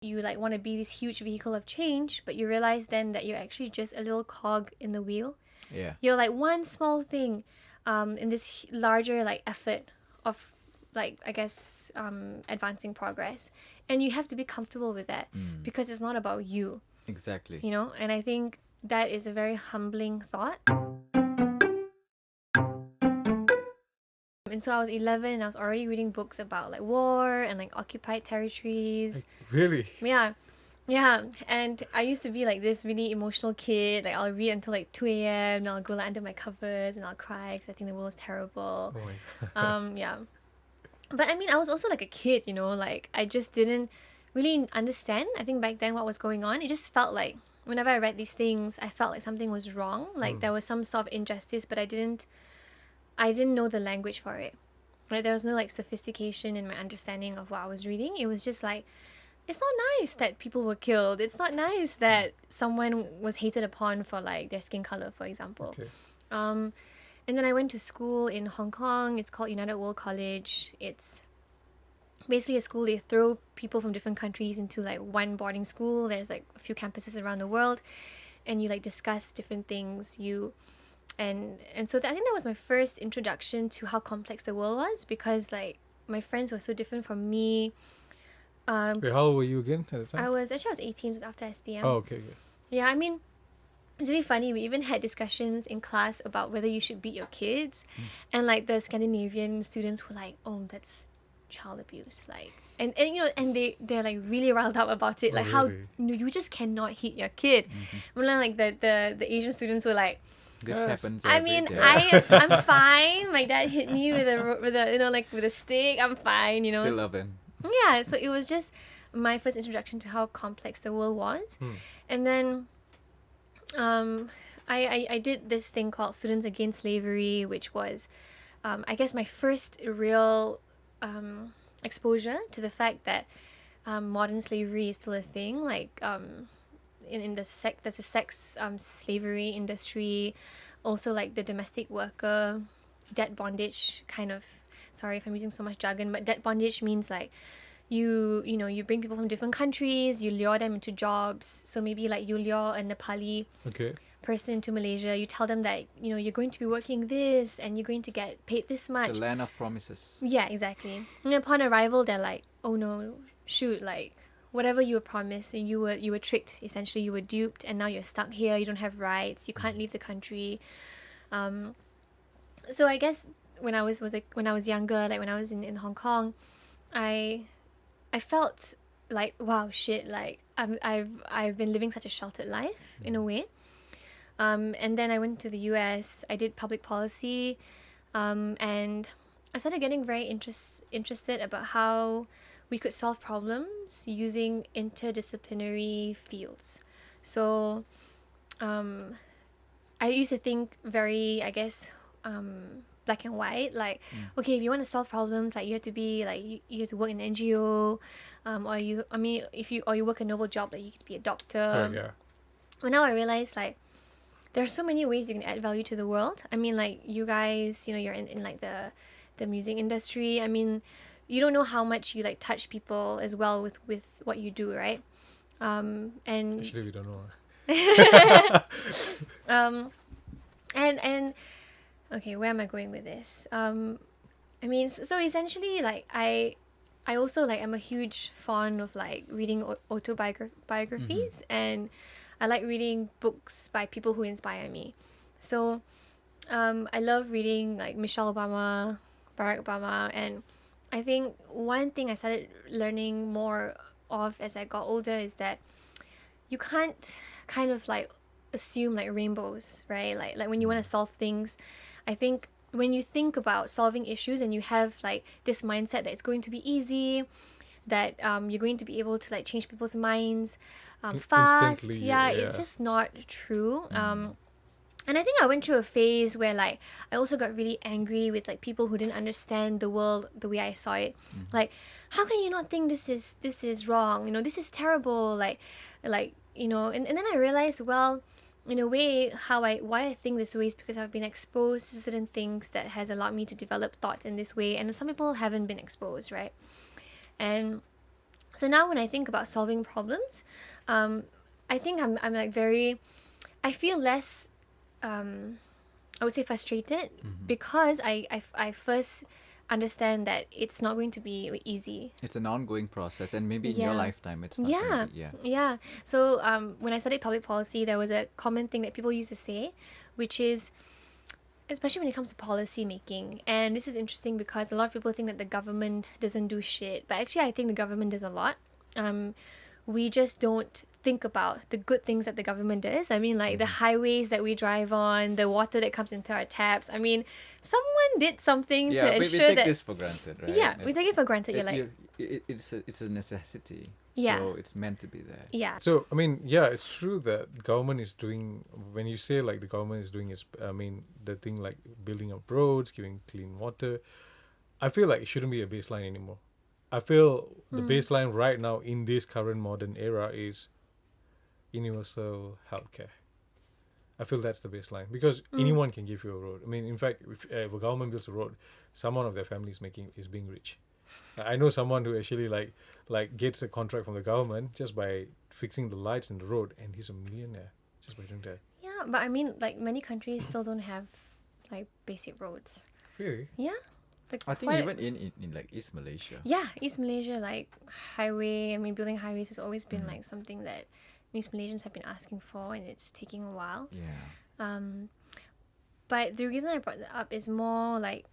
you like want to be this huge vehicle of change, but you realize then that you're actually just a little cog in the wheel. Yeah. You're like one small thing in this larger like effort of like, I guess, advancing progress, and you have to be comfortable with that because it's not about you, Exactly. you know. And I think that is a very humbling thought. And so I was 11 and I was already reading books about like war and like occupied territories. Really? Yeah, and I used to be like this really emotional kid. Like I'll read until like 2 a.m. and I'll go like under my covers and I'll cry because I think the world is terrible. Oh my. Yeah. But I mean, I was also like a kid, you know, like I just didn't really understand, I think back then, what was going on. It just felt like whenever I read these things, I felt like something was wrong. Like there was some sort of injustice, but I didn't know the language for it. Like there was no like sophistication in my understanding of what I was reading. It was just like, it's not nice that people were killed. It's not nice that someone was hated upon for like their skin color, for example. Okay. And then I went to school in Hong Kong. It's called United World College. It's basically a school. They throw people from different countries into like one boarding school. There's like a few campuses around the world, and you like discuss different things. And so I think that was my first introduction to how complex the world was, because like my friends were so different from me. Wait, how old were you again at the time? I was 18, so it was after SPM. Oh, okay. Yeah, I mean, it's really funny. We even had discussions in class about whether you should beat your kids, and like the Scandinavian students were like, "Oh, that's child abuse," like, and you know, and they're like really riled up about it, Oh, like how really? you just cannot hit your kid. But then like the Asian students were like, This happens I every mean, day. I'm fine. My dad hit me with a you know, like with a stick. I'm fine, you know. Still love him. Yeah, so it was just my first introduction to how complex the world was. And then I did this thing called Students Against Slavery, which was I guess my first real exposure to the fact that modern slavery is still a thing. Like in there's a sex slavery industry, also like the domestic worker, debt bondage kind of. Sorry if I'm using so much jargon, but debt bondage means like you bring people from different countries, you lure them into jobs. So maybe like you lure a Nepali Okay. person into Malaysia, you tell them that, you know, you're going to be working this and you're going to get paid this much. The land of promises. Yeah, exactly. And upon arrival, they're like, oh no, shoot, like whatever you were promised, and you were tricked. Essentially, you were duped, and now you're stuck here. You don't have rights. You can't leave the country. So I guess when I was younger, like when I was in Hong Kong, I felt like, wow, shit, like I've been living such a sheltered life in a way. And then I went to the US. I did public policy, and I started getting very interested about how we could solve problems using interdisciplinary fields. So I used to think very, I guess, black and white. Like, okay, if you want to solve problems, like you have to be like you have to work in an NGO, or you work a noble job, like you could be a doctor. Correct, yeah. But now I realize like there are so many ways you can add value to the world. I mean, like you guys, you know, you're in like the music industry. I mean, you don't know how much you like touch people as well with what you do, right? And Actually, we don't know. and okay, where am I going with this? I mean, so essentially, like I also like I'm a huge fan of like reading autobiographies, and I like reading books by people who inspire me. So I love reading like Michelle Obama, Barack Obama, and I think one thing I started learning more of as I got older is that you can't kind of like assume like rainbows, right? Like when you want to solve things, I think when you think about solving issues and you have like this mindset that it's going to be easy, that you're going to be able to like change people's minds fast. Instantly, Yeah, yeah. it's just not true. And I think I went through a phase where like I also got really angry with like people who didn't understand the world the way I saw it. Like, how can you not think this is wrong? You know, this is terrible. Like you know, and then I realized, well, in a way, why I think this way is because I've been exposed to certain things that has allowed me to develop thoughts in this way, and some people haven't been exposed, right? And So now when I think about solving problems, I think I'm like I feel less, I would say frustrated because I first understand that it's not going to be easy. It's an ongoing process, and maybe in your Yeah. lifetime, it's not Yeah, gonna be. Yeah. yeah. So when I studied public policy, there was a common thing that people used to say, which is, especially when it comes to policy making, and this is interesting because a lot of people think that the government doesn't do shit, but actually I think the government does a lot. We just don't think about the good things that the government does. I mean, like the highways that we drive on, the water that comes into our taps. I mean, someone did something Yeah, to we ensure take that. this for granted, right? Yeah, we take it for granted. You're like, it's a necessity. Yeah. So it's meant to be there. yeah, So I mean, yeah, it's true that government is doing. When you say like the government is doing is, I mean, the thing like building up roads, giving clean water, I feel like it shouldn't be a baseline anymore. I feel the baseline right now in this current modern era is universal healthcare. I feel that's the baseline because anyone can give you a road. I mean, in fact, if a government builds a road, someone of their family is being rich. I know someone who actually like gets a contract from the government just by fixing the lights in the road, and he's a millionaire just by doing that. yeah. But I mean, like many countries still don't have like basic roads. Really? Yeah, like I think quite- even in like East Malaysia. Yeah, East Malaysia, like highway. I mean, building highways has always been like something that East Malaysians have been asking for, and it's taking a while. Yeah. But the reason I brought that up is more like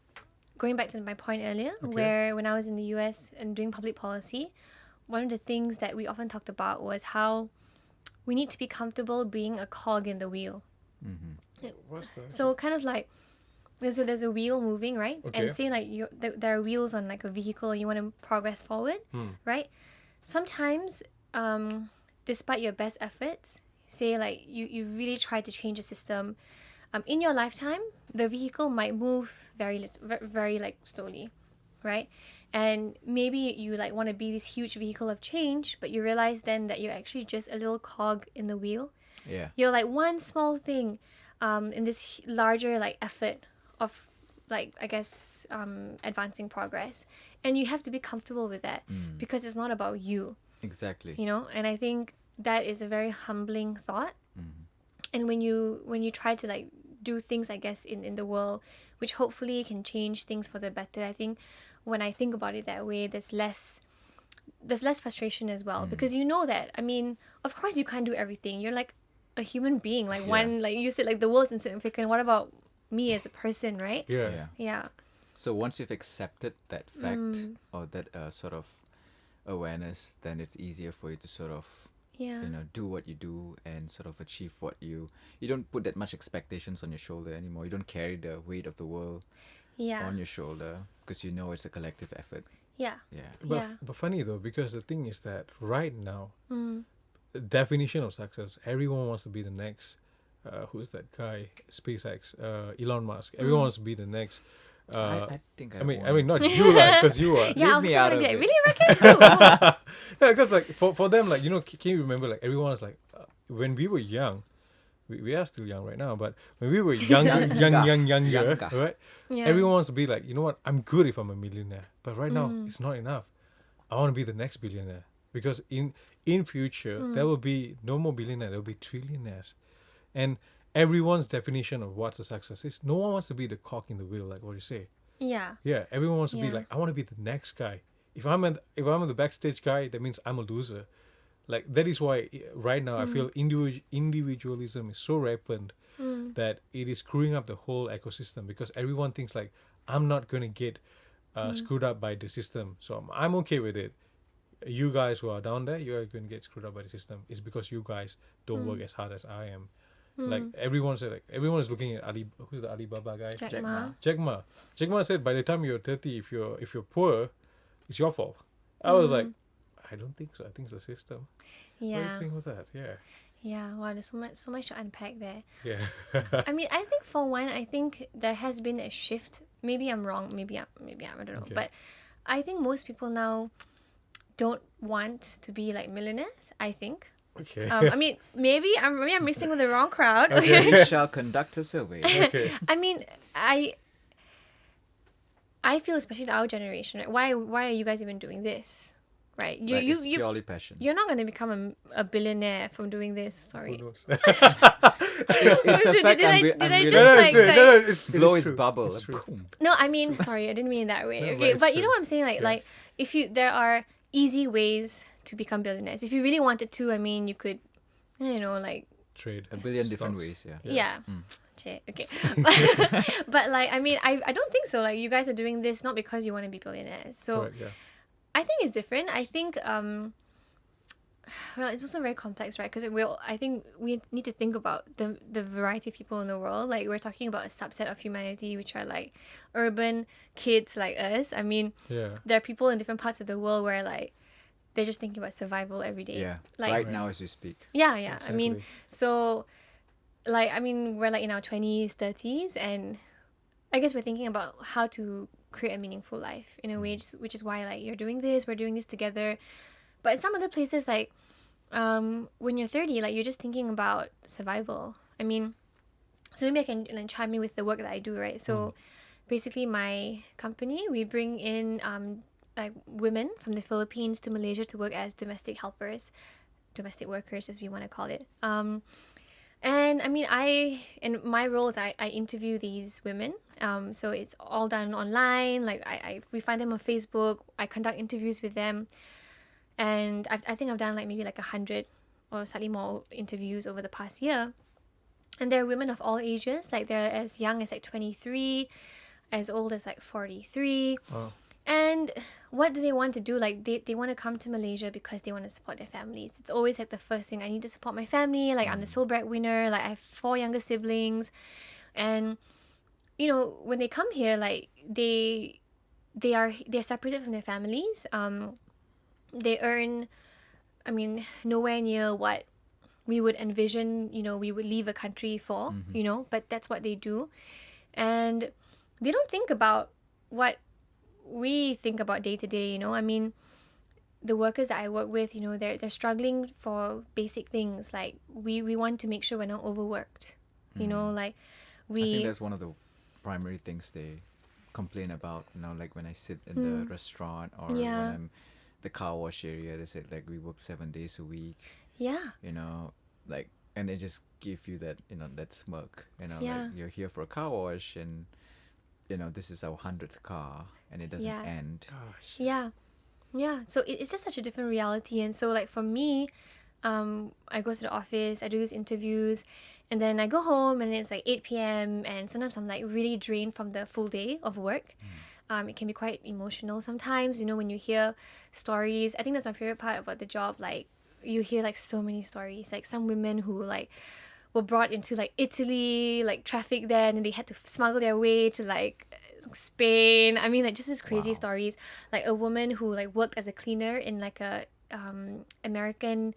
going back to my point earlier, Okay. where when I was in the US and doing public policy, one of the things that we often talked about was how we need to be comfortable being a cog in the wheel. What's that? So kind of like there's a wheel moving, right? Okay. And say like there are wheels on like a vehicle, you want to progress forward, right? Sometimes, despite your best efforts, say like you really try to change a system, in your lifetime, the vehicle might move very like slowly, right? And maybe you like want to be this huge vehicle of change, but you realize then that you're actually just a little cog in the wheel. Yeah. You're like one small thing, in this larger like effort of like I guess advancing progress, and you have to be comfortable with that because it's not about you, Exactly. you know. And I think that is a very humbling thought. And when you try to like do things, I guess, in the world, which hopefully can change things for the better, I think when I think about it that way, there's less frustration as well, because you know that, I mean, of course you can't do everything. You're like a human being, like one, like you said, like the world's insignificant. What about me as a person, right? Yeah. Yeah. Yeah. So once you've accepted that fact or that sort of awareness, then it's easier for you to sort of Yeah. do what you do and sort of achieve what you don't put that much expectations on your shoulder anymore. You don't carry the weight of the world Yeah. on your shoulder because you know it's a collective effort. Yeah. Yeah. But funny though, because the thing is that right now, the definition of success, everyone wants to be the next. Who's that guy? SpaceX, Elon Musk. Everyone wants to be the next. I think I mean, not you, because you are. Yeah, I Leave was me also out gonna of be like, it. really reckon you? Yeah, because like for them, like can you remember like everyone was like when we were young, we are still young right now, but when we were younger, younger, right? Yeah. Everyone wants to be like, you know what? I'm good if I'm a millionaire, but right now it's not enough. I want to be the next billionaire because in future there will be no more billionaire. There will be trillionaires, and everyone's definition of what's a success is. No one wants to be the cog in the wheel, like what you say. Yeah. Yeah, everyone wants to be Yeah. like, I want to be the next guy. If I'm the backstage guy, that means I'm a loser. Like that is why right now I feel individualism is so rampant that it is screwing up the whole ecosystem because everyone thinks like I'm not gonna get screwed up by the system, so I'm okay with it. You guys who are down there, you are going to get screwed up by the system. It's because you guys don't work as hard as I am. Like everyone is looking at who's the Alibaba guy? Jack Ma. Jack Ma said by the time you're 30, if you're poor, it's your fault. I was like, I don't think so. I think it's the system. What do you Yeah. think with that? Yeah. Yeah. Wow, there's so much to unpack there. Yeah. I mean, I think for one, I think there has been a shift. Maybe I'm wrong. Maybe I'm. I don't know. Okay. But I think most people now don't want to be like millionaires. I think. Okay. I mean, maybe I'm mixing with the wrong crowd. We shall conduct a survey. Okay. I mean, I feel especially our generation. Right? Why are you guys even doing this? right? Like, it's purely passion. You're not going to become a billionaire from doing this. Sorry. Who knows? It's a fact. Did I I'm just No, like, it's blow it is its true. bubble. It's true. Boom. No, I mean, sorry, I didn't mean it that way. No, but Okay, it's but you know true. what I'm saying? Yeah. Like if there are easy ways to become billionaires. If you really wanted to, I mean, you could, like, Trade. A billion different Stocks. ways. Yeah. yeah. Shit, okay. But like, I mean, I don't think so. Like, you guys are doing this not because you want to be billionaires. So Correct, yeah. I think it's different. I think, well, it's also very complex, right? Because I think we need to think about the variety of people in the world. Like, we're talking about a subset of humanity, which are like urban kids like us. I mean, Yeah. there are people in different parts of the world where like they're just thinking about survival every day. Yeah. Like, Right now, as we speak. yeah. I mean, Exactly. so like, I mean, we're like in our 20s, 30s, and I guess we're thinking about how to create a meaningful life in a way, which is why like you're doing this, we're doing this together. But in some other places, like when you're 30, like you're just thinking about survival. I mean, so maybe I can like chime in with the work that I do, right? So basically, my company, we bring in like women from the Philippines to Malaysia to work as domestic helpers, domestic workers, as we want to call it. And I mean, in my role is I interview these women. So it's all done online. Like we find them on Facebook. I conduct interviews with them, and I think I've done like maybe like 100 or slightly more interviews over the past year. And there are women of all ages. Like they're as young as like 23, as old as like 43. Oh. And what do they want to do? Like they want to come to Malaysia because they want to support their families. It's always like the first thing. I need to support my family. Like I'm the sole breadwinner. Like I have 4 younger siblings, and when they come here, like they're separated from their families. They earn, I mean, nowhere near what we would envision. We would leave a country for. But that's what they do, and they don't think about what we think about day to day. I mean, the workers that I work with, they're struggling for basic things. Like we want to make sure we're not overworked. Like I think that's one of the primary things they complain about. Like when I sit in the restaurant or when Yeah. I'm the car wash area, they said like we work 7 days a week. yeah, Like, and they just give you that that smirk. Yeah. Like you're here for a car wash and this is our 100th car and it doesn't Yeah. end. Gosh. yeah. So it's just such a different reality. And so like for me, I go to the office, I do these interviews, and then I go home and it's like 8 p.m. and sometimes I'm like really drained from the full day of work. It can be quite emotional sometimes, when you hear stories. I think that's my favorite part about the job. Like you hear like so many stories, like some women who like were brought into like Italy, like trafficked there, and then they had to smuggle their way to like Spain. I mean, like just these crazy Wow. stories. Like a woman who like worked as a cleaner in like a American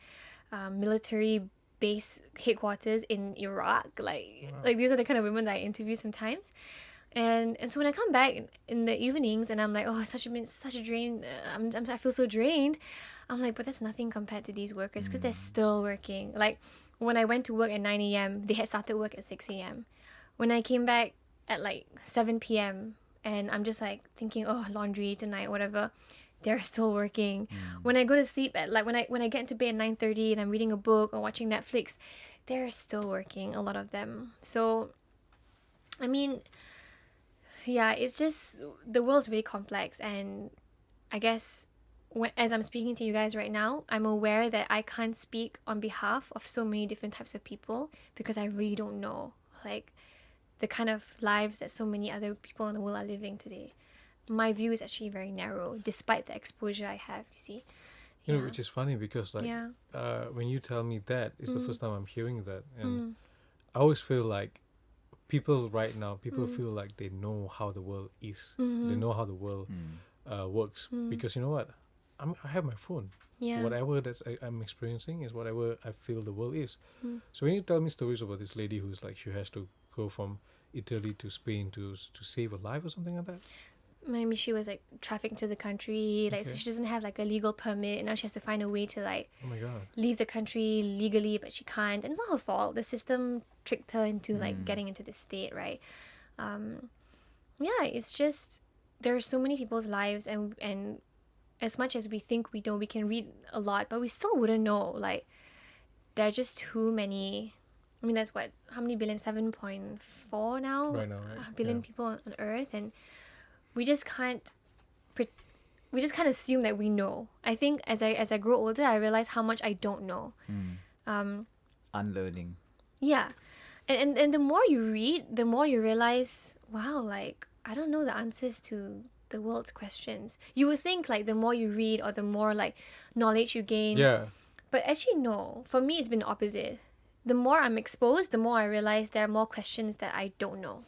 military base headquarters in Iraq. Like these are the kind of women that I interview sometimes. And so when I come back in the evenings and I'm like, oh, it's such a drain. I feel so drained. I'm like, but that's nothing compared to these workers because they're still working. Like when I went to work at 9 a.m., they had started work at 6 a.m. When I came back at like 7 p.m. and I'm just like thinking, oh, laundry tonight, whatever, they're still working. When I go to sleep at like when I get into bed at 9:30 and I'm reading a book or watching Netflix, they're still working, a lot of them. So I mean, yeah, it's just the world's really complex, and I guess as I'm speaking to you guys right now, I'm aware that I can't speak on behalf of so many different types of people because I really don't know like the kind of lives that so many other people in the world are living today. My view is actually very narrow despite the exposure I have, you see. Which is funny because like Yeah. when you tell me that, it's the first time I'm hearing that, and I always feel like people right now feel like they know how the world is. They know how the world works because you know what, I have my phone. Yeah. Whatever I'm experiencing is whatever I feel the world is. So when you tell me stories about this lady who's like she has to go from Italy to Spain to save a life or something like that. Maybe she was like trafficked to the country, like so Okay. she doesn't have like a legal permit, and now she has to find a way to like Oh my god. leave the country legally, but she can't, and it's not her fault. The system tricked her into like getting into this state, right? Yeah, it's just there are so many people's lives, and as much as we think we know, we can read a lot, but we still wouldn't know. Like, there are just too many. I mean, that's what, how many billion? 7.4 now? Right now, right? Billion Yeah. people on Earth, and we just can't. We just can't assume that we know. I think as I grow older, I realize how much I don't know. Unlearning. Yeah, and the more you read, the more you realize, wow, like I don't know the answers to the world's questions. You would think like the more you read or the more like knowledge you gain, Yeah. but actually no. For me, it's been the opposite. The more I'm exposed, the more I realize there are more questions that I don't know.